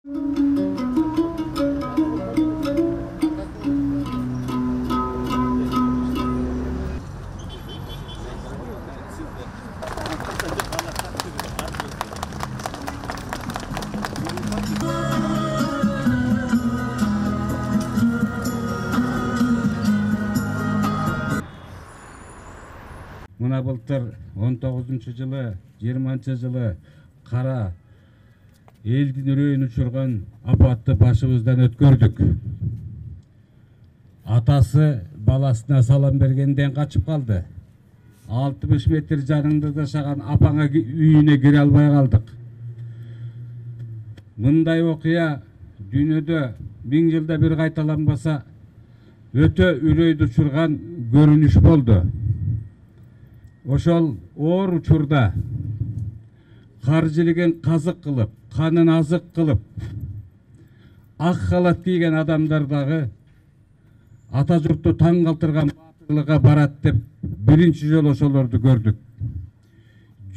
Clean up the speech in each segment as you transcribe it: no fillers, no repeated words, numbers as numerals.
Mına былтыр 19-жылы, 20-жылы кара элдин үрөйүн учурган апатты башыбыздан өткөрдүк. Атасы баласына салам бергенден качып калды. 60 метр жаныңда жашаган апаңа үйүнө кире албай калдык. Мындай окуя дүйнөдө 1000 жылда бир кайталанбаса, өтө үрөйдү учурган көрүнүш болду. Ошол оор учурда кар жилеген казык кылып, канын азык кылып, ак халат кийген адамдар дагы ата журтту таң калтырган баатырлыкка барат деп биринчи жолу ошолорду көрдүк.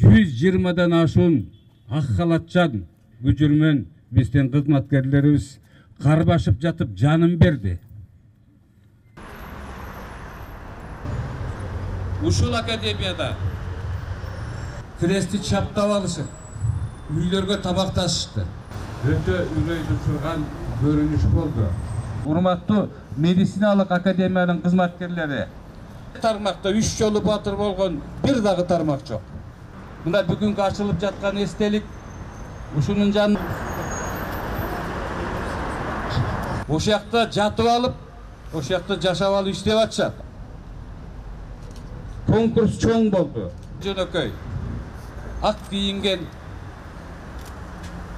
120дан ашуун ак халатчан күчүрмөн биздин кызматкерлерибиз кар башып жатып жанын берди. Ушул академияда крести чаптап алышып, үйлөргө табак ташышты. Өтө үрөйдү учурган көрүнүш болду. Урматтуу медициналык академиянын кызматкерлери, тармакта 3 жолу батыр болгон бир дагы тармак жок. Мына бүгүнкү ачылып жаткан эстелик ушунун жанында. Ошол жакта жатып алып, ошол жакта жашап алып иштеп атышат. Konкурс чоң болду. Жөнөкөй ак кийинген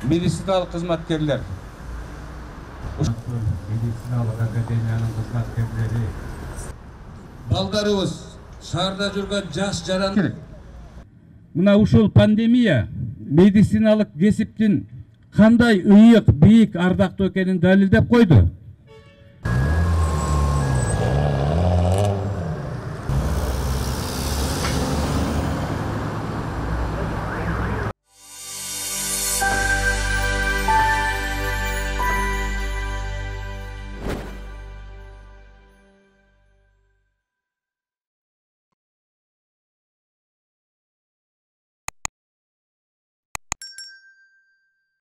медициналык кызматкерлер. Медициналык академиянын кызматкерлери. Балдарыбыз, шаарда жүргөн жаш жаран. Мына ушул пандемия медициналык кесиптин кандай ыйык, бийик, ардактуу экенин далилдеп койду.